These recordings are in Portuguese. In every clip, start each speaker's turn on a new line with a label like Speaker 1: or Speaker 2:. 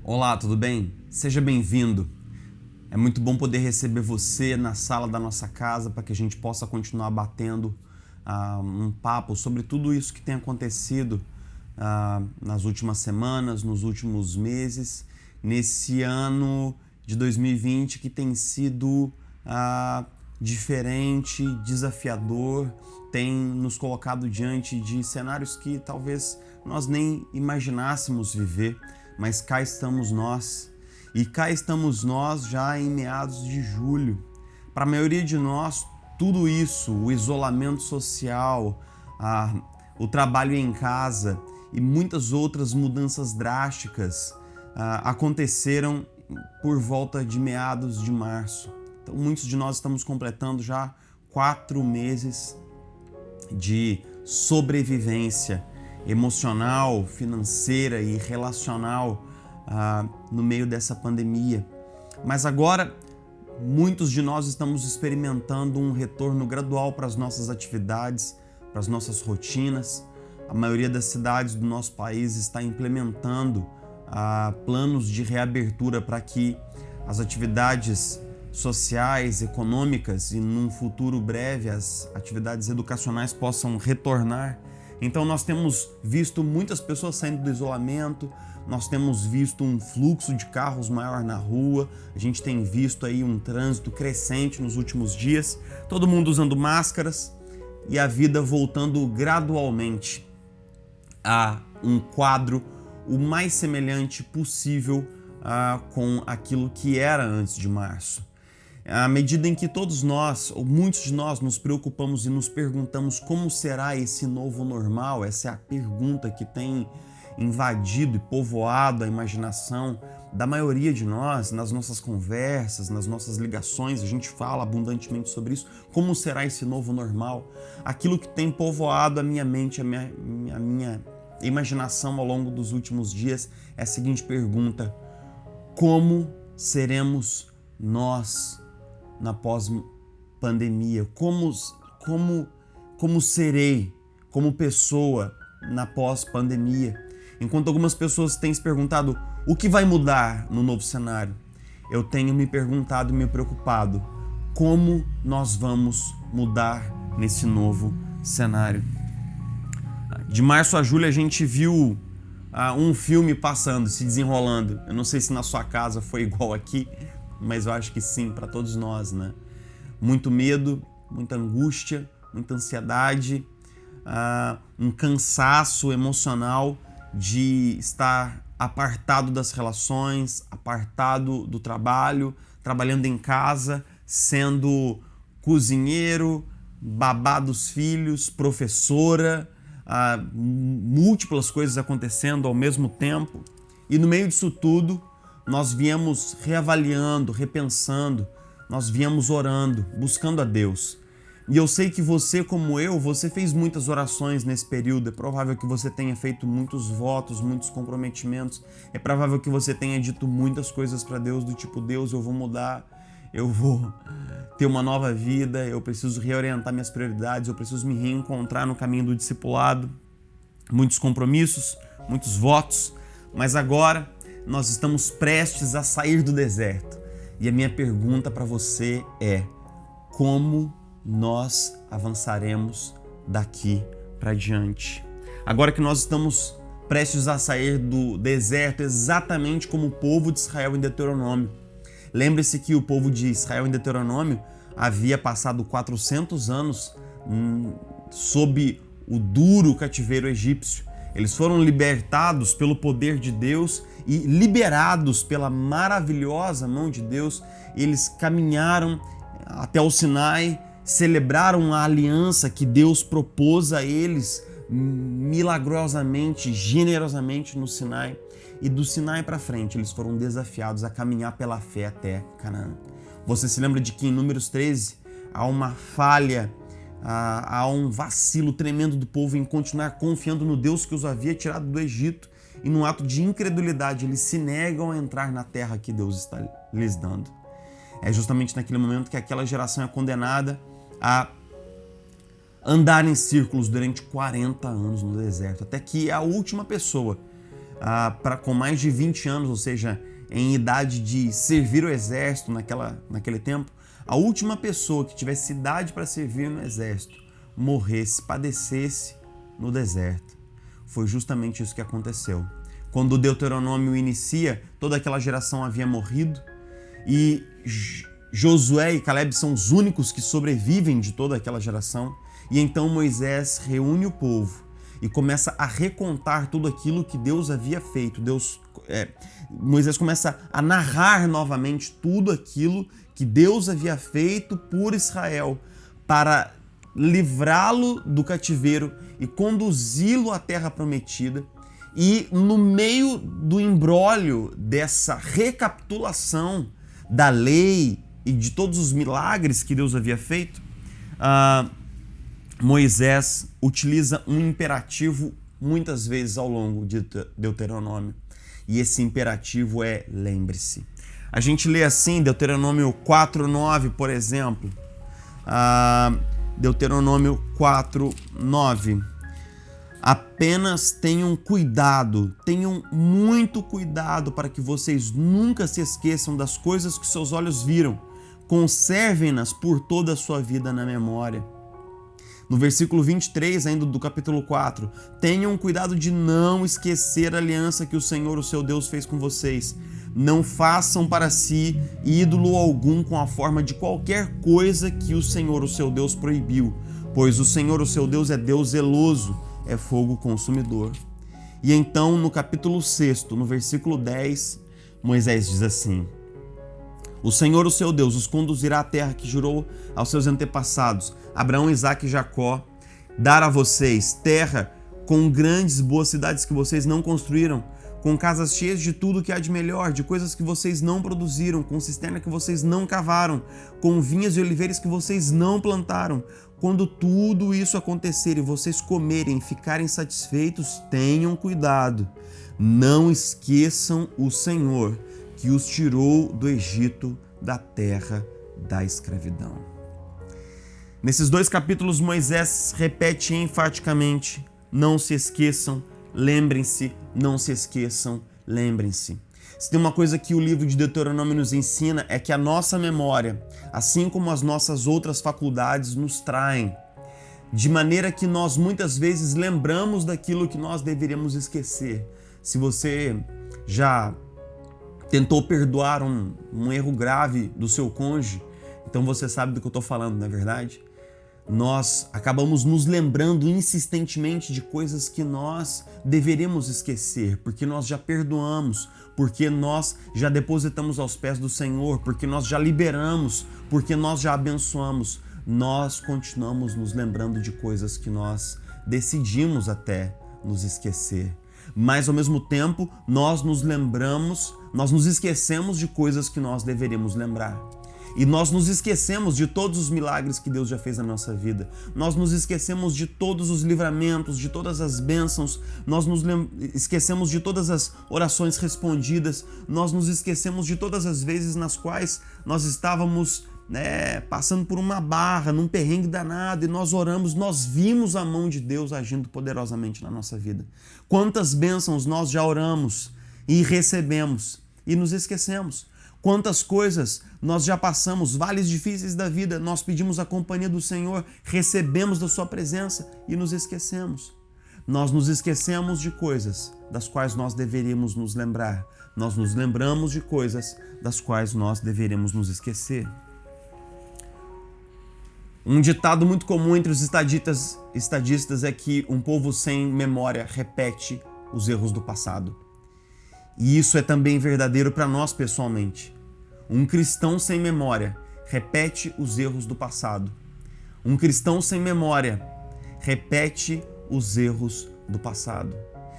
Speaker 1: Olá, tudo bem? Seja bem-vindo. É muito bom poder receber você na sala da nossa casa para que a gente possa continuar batendo um papo sobre tudo isso que tem acontecido nas últimas semanas, nos últimos meses, nesse ano de 2020 que tem sido diferente, desafiador, tem nos colocado diante de cenários que talvez nós nem imaginássemos viver, mas cá estamos nós. E cá estamos nós já em meados de julho. Para a maioria de nós, tudo isso, o isolamento social, o trabalho em casa e muitas outras mudanças drásticas aconteceram por volta de meados de março. Então, muitos de nós estamos completando já 4 meses de sobrevivência emocional, financeira e relacional no meio dessa pandemia. Mas agora, muitos de nós estamos experimentando um retorno gradual para as nossas atividades, para as nossas rotinas. A maioria das cidades do nosso país está implementando planos de reabertura para que as atividades sociais, econômicas e num futuro breve as atividades educacionais possam retornar. Então nós temos visto muitas pessoas saindo do isolamento, nós temos visto um fluxo de carros maior na rua, a gente tem visto aí um trânsito crescente nos últimos dias, todo mundo usando máscaras e a vida voltando gradualmente a um quadro o mais semelhante possível com aquilo que era antes de março. À medida em que todos nós, ou muitos de nós, nos preocupamos e nos perguntamos como será esse novo normal, essa é a pergunta que tem invadido e povoado a imaginação da maioria de nós, nas nossas conversas, nas nossas ligações, a gente fala abundantemente sobre isso, como será esse novo normal? Aquilo que tem povoado a minha mente, a minha imaginação ao longo dos últimos dias é a seguinte pergunta: como seremos nós na pós-pandemia? Como serei como pessoa na pós-pandemia? Enquanto algumas pessoas têm se perguntado o que vai mudar no novo cenário, eu tenho me perguntado e me preocupado como nós vamos mudar nesse novo cenário. De março a julho a gente viu um filme passando, se desenrolando. Eu não sei se na sua casa foi igual aqui, mas eu acho que sim, para todos nós, né? Muito medo, muita angústia, muita ansiedade, um cansaço emocional de estar apartado das relações, apartado do trabalho, trabalhando em casa, sendo cozinheiro, babá dos filhos, professora, múltiplas coisas acontecendo ao mesmo tempo. E no meio disso tudo, nós viemos reavaliando, repensando, nós viemos orando, buscando a Deus. E eu sei que você, como eu, você fez muitas orações nesse período. É provável que você tenha feito muitos votos, muitos comprometimentos. É provável que você tenha dito muitas coisas para Deus, do tipo: Deus, eu vou mudar, eu vou ter uma nova vida, eu preciso reorientar minhas prioridades, eu preciso me reencontrar no caminho do discipulado. Muitos compromissos, muitos votos, mas agora nós estamos prestes a sair do deserto. E a minha pergunta para você é: como nós avançaremos daqui para diante? Agora que nós estamos prestes a sair do deserto, exatamente como o povo de Israel em Deuteronômio. Lembre-se que o povo de Israel em Deuteronômio havia passado 400 anos sob o duro cativeiro egípcio. Eles foram libertados pelo poder de Deus e liberados pela maravilhosa mão de Deus. Eles caminharam até o Sinai, celebraram a aliança que Deus propôs a eles milagrosamente, generosamente no Sinai. E do Sinai para frente eles foram desafiados a caminhar pela fé até Canaã. Você se lembra de que em Números 13 há uma falha, há um vacilo tremendo do povo em continuar confiando no Deus que os havia tirado do Egito, e num ato de incredulidade eles se negam a entrar na terra que Deus está lhes dando. É justamente naquele momento que aquela geração é condenada a andar em círculos durante 40 anos no deserto, até que a última pessoa com mais de 20 anos, ou seja, em idade de servir o exército naquele tempo, a última pessoa que tivesse idade para servir no exército morresse, padecesse no deserto. Foi justamente isso que aconteceu. Quando o Deuteronômio inicia, toda aquela geração havia morrido e Josué e Caleb são os únicos que sobrevivem de toda aquela geração. E então Moisés reúne o povo e começa a recontar tudo aquilo que Deus havia feito. Moisés começa a narrar novamente tudo aquilo que Deus havia feito por Israel para livrá-lo do cativeiro e conduzi-lo à terra prometida. E no meio do imbróglio dessa recapitulação da lei e de todos os milagres que Deus havia feito, Moisés utiliza um imperativo muitas vezes ao longo de Deuteronômio. E esse imperativo é lembre-se. A gente lê assim, Deuteronômio 4:9, por exemplo. Deuteronômio 4:9. Apenas tenham cuidado, tenham muito cuidado para que vocês nunca se esqueçam das coisas que seus olhos viram. Conservem-nas por toda a sua vida na memória. No versículo 23, ainda do capítulo 4, tenham cuidado de não esquecer a aliança que o Senhor, o seu Deus, fez com vocês. Não façam para si ídolo algum com a forma de qualquer coisa que o Senhor, o seu Deus, proibiu, pois o Senhor, o seu Deus, é Deus zeloso, é fogo consumidor. E então, no capítulo 6, no versículo 10, Moisés diz assim: o Senhor, o seu Deus, os conduzirá à terra que jurou aos seus antepassados, Abraão, Isaque e Jacó, dar a vocês terra com grandes boas cidades que vocês não construíram, com casas cheias de tudo que há de melhor, de coisas que vocês não produziram, com cisterna que vocês não cavaram, com vinhas e oliveiras que vocês não plantaram. Quando tudo isso acontecer e vocês comerem e ficarem satisfeitos, tenham cuidado. Não esqueçam o Senhor, que os tirou do Egito, da terra da escravidão. Nesses 2 capítulos, Moisés repete enfaticamente: não se esqueçam, lembrem-se, não se esqueçam, lembrem-se. Se tem uma coisa que o livro de Deuteronômio nos ensina é que a nossa memória, assim como as nossas outras faculdades, nos traem, de maneira que nós muitas vezes lembramos daquilo que nós deveríamos esquecer. Se você já tentou perdoar um erro grave do seu cônjuge, então você sabe do que eu estou falando, não é verdade? Nós acabamos nos lembrando insistentemente de coisas que nós deveríamos esquecer, porque nós já perdoamos, porque nós já depositamos aos pés do Senhor, porque nós já liberamos, porque nós já abençoamos. Nós continuamos nos lembrando de coisas que nós decidimos até nos esquecer. Mas ao mesmo tempo, nós nos esquecemos de coisas que nós deveríamos lembrar. E nós nos esquecemos de todos os milagres que Deus já fez na nossa vida. Nós nos esquecemos de todos os livramentos, de todas as bênçãos. Nós nos esquecemos de todas as orações respondidas. Nós nos esquecemos de todas as vezes nas quais nós estávamos passando por uma barra, num perrengue danado, e nós oramos, nós vimos a mão de Deus agindo poderosamente na nossa vida. Quantas bênçãos nós já oramos e recebemos e nos esquecemos. Quantas coisas nós já passamos, vales difíceis da vida, nós pedimos a companhia do Senhor, recebemos da sua presença e nos esquecemos. Nós nos esquecemos de coisas das quais nós deveríamos nos lembrar. Nós nos lembramos de coisas das quais nós deveríamos nos esquecer. Um ditado muito comum entre os estadistas é que um povo sem memória repete os erros do passado. E isso é também verdadeiro para nós pessoalmente. Um cristão sem memória repete os erros do passado. Um cristão sem memória repete os erros do passado.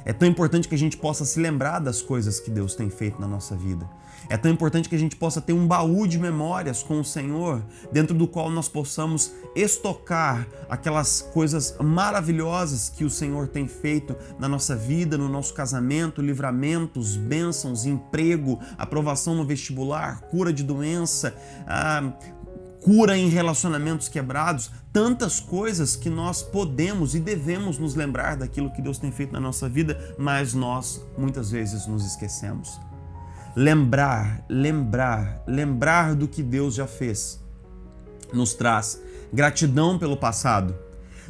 Speaker 1: É tão importante que a gente possa se lembrar das coisas que Deus tem feito na nossa vida. É tão importante que a gente possa ter um baú de memórias com o Senhor, dentro do qual nós possamos estocar aquelas coisas maravilhosas que o Senhor tem feito na nossa vida, no nosso casamento, livramentos, bênçãos, emprego, aprovação no vestibular, cura de doença, cura em relacionamentos quebrados, tantas coisas que nós podemos e devemos nos lembrar daquilo que Deus tem feito na nossa vida, mas nós muitas vezes nos esquecemos. Lembrar do que Deus já fez nos traz gratidão pelo passado,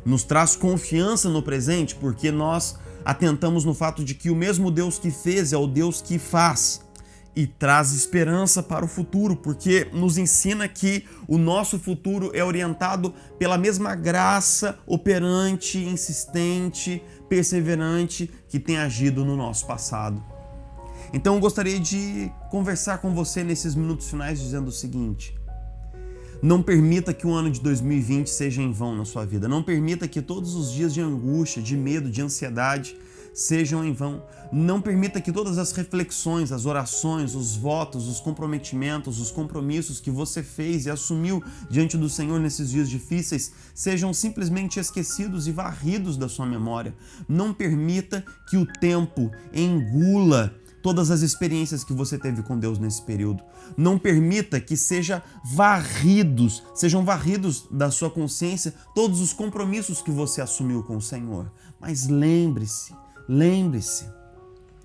Speaker 1: nos traz confiança no presente, porque nós atentamos no fato de que o mesmo Deus que fez é o Deus que faz. E traz esperança para o futuro, porque nos ensina que o nosso futuro é orientado pela mesma graça operante, insistente, perseverante que tem agido no nosso passado. Então eu gostaria de conversar com você nesses minutos finais dizendo o seguinte: não permita que o ano de 2020 seja em vão na sua vida. Não permita que todos os dias de angústia, de medo, de ansiedade sejam em vão. Não permita que todas as reflexões, as orações, os votos, os comprometimentos, os compromissos que você fez e assumiu diante do Senhor nesses dias difíceis sejam simplesmente esquecidos e varridos da sua memória. Não permita que o tempo engula todas as experiências que você teve com Deus nesse período. Não permita que sejam varridos da sua consciência todos os compromissos que você assumiu com o Senhor. Mas lembre-se,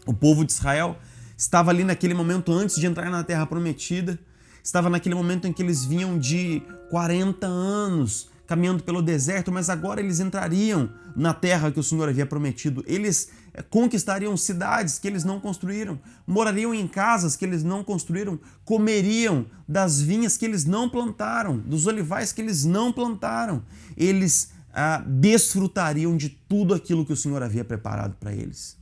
Speaker 1: o povo de Israel estava ali naquele momento antes de entrar na Terra Prometida, estava naquele momento em que eles vinham de 40 anos caminhando pelo deserto, mas agora eles entrariam na terra que o Senhor havia prometido. Eles conquistariam cidades que eles não construíram, morariam em casas que eles não construíram, comeriam das vinhas que eles não plantaram, dos olivais que eles não plantaram. Eles desfrutariam de tudo aquilo que o Senhor havia preparado para eles.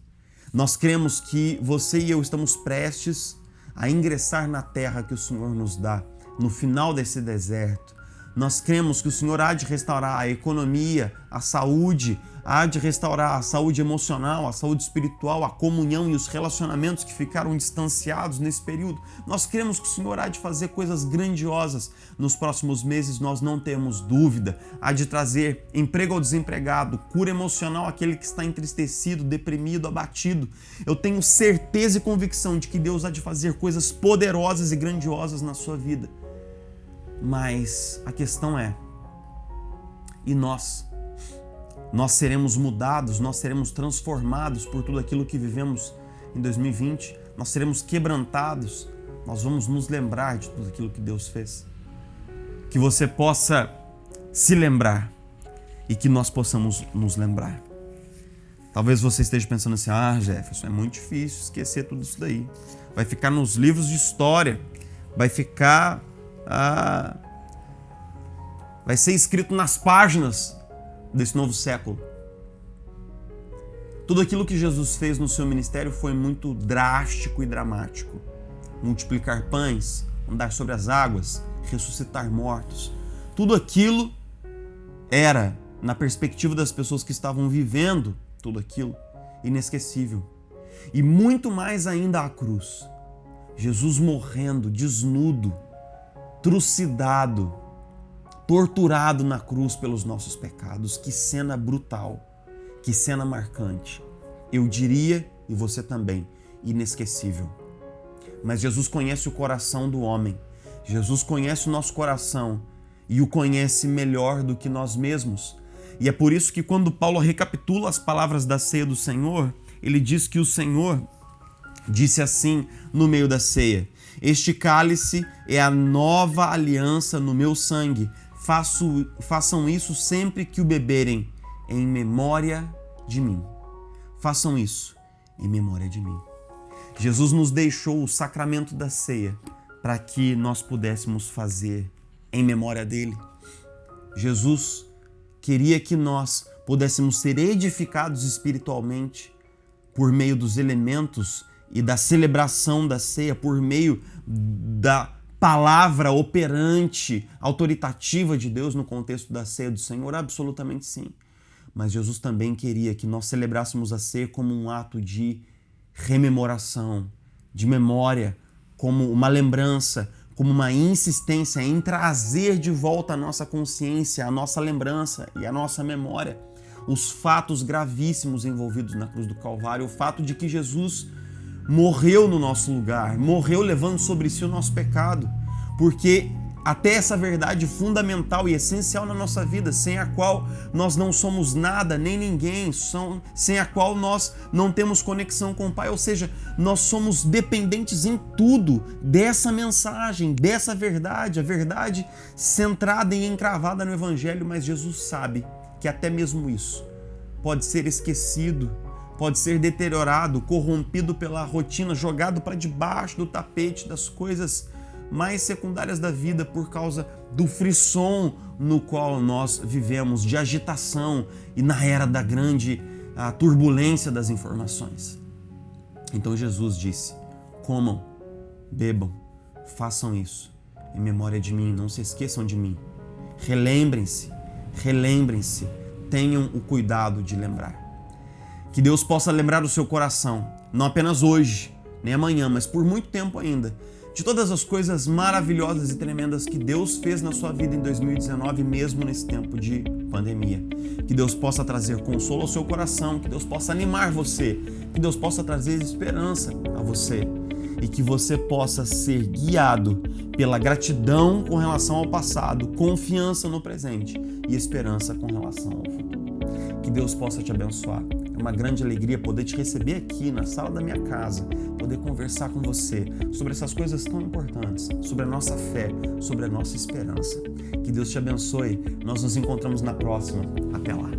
Speaker 1: Nós cremos que você e eu estamos prestes a ingressar na terra que o Senhor nos dá, no final desse deserto. Nós cremos que o Senhor há de restaurar a economia, a saúde, há de restaurar a saúde emocional, a saúde espiritual, a comunhão e os relacionamentos que ficaram distanciados nesse período. Nós cremos que o Senhor há de fazer coisas grandiosas nos próximos meses, nós não temos dúvida. Há de trazer emprego ao desempregado, cura emocional àquele que está entristecido, deprimido, abatido. Eu tenho certeza e convicção de que Deus há de fazer coisas poderosas e grandiosas na sua vida. Mas a questão é, e nós? Nós seremos mudados, nós seremos transformados por tudo aquilo que vivemos em 2020, nós seremos quebrantados, nós vamos nos lembrar de tudo aquilo que Deus fez. Que você possa se lembrar e que nós possamos nos lembrar. Talvez você esteja pensando assim: Jefferson, é muito difícil esquecer tudo isso daí. Vai ficar nos livros de história, vai ser escrito nas páginas desse novo século. Tudo aquilo que Jesus fez no seu ministério foi muito drástico e dramático. Multiplicar pães, andar sobre as águas, ressuscitar mortos. Tudo aquilo era, na perspectiva das pessoas que estavam vivendo tudo aquilo, inesquecível. E muito mais ainda a cruz. Jesus morrendo, desnudo, trucidado, torturado na cruz pelos nossos pecados. Que cena brutal, que cena marcante. Eu diria, e você também, inesquecível. Mas Jesus conhece o coração do homem. Jesus conhece o nosso coração e o conhece melhor do que nós mesmos. E é por isso que quando Paulo recapitula as palavras da ceia do Senhor, ele diz que o Senhor disse assim no meio da ceia: este cálice é a nova aliança no meu sangue. Façam isso sempre que o beberem, em memória de mim. Façam isso em memória de mim. Jesus nos deixou o sacramento da ceia para que nós pudéssemos fazer em memória dele. Jesus queria que nós pudéssemos ser edificados espiritualmente por meio dos elementos e da celebração da ceia, por meio da palavra operante, autoritativa de Deus no contexto da ceia do Senhor, absolutamente sim. Mas Jesus também queria que nós celebrássemos a ceia como um ato de rememoração, de memória, como uma lembrança, como uma insistência em trazer de volta a nossa consciência, a nossa lembrança e a nossa memória os fatos gravíssimos envolvidos na cruz do Calvário, o fato de que Jesus morreu no nosso lugar, morreu levando sobre si o nosso pecado, porque até essa verdade fundamental e essencial na nossa vida, sem a qual nós não somos nada nem ninguém, sem a qual nós não temos conexão com o Pai, ou seja, nós somos dependentes em tudo dessa mensagem, dessa verdade, a verdade centrada e encravada no Evangelho, mas Jesus sabe que até mesmo isso pode ser esquecido, pode ser deteriorado, corrompido pela rotina, jogado para debaixo do tapete das coisas mais secundárias da vida por causa do frisson no qual nós vivemos, de agitação e na era da grande turbulência das informações. Então Jesus disse: comam, bebam, façam isso em memória de mim, não se esqueçam de mim. Relembrem-se, tenham o cuidado de lembrar. Que Deus possa lembrar o seu coração, não apenas hoje, nem amanhã, mas por muito tempo ainda, de todas as coisas maravilhosas e tremendas que Deus fez na sua vida em 2019, mesmo nesse tempo de pandemia. Que Deus possa trazer consolo ao seu coração, que Deus possa animar você, que Deus possa trazer esperança a você e que você possa ser guiado pela gratidão com relação ao passado, confiança no presente e esperança com relação ao futuro. Que Deus possa te abençoar. É uma grande alegria poder te receber aqui na sala da minha casa, poder conversar com você sobre essas coisas tão importantes, sobre a nossa fé, sobre a nossa esperança. Que Deus te abençoe. Nós nos encontramos na próxima. Até lá.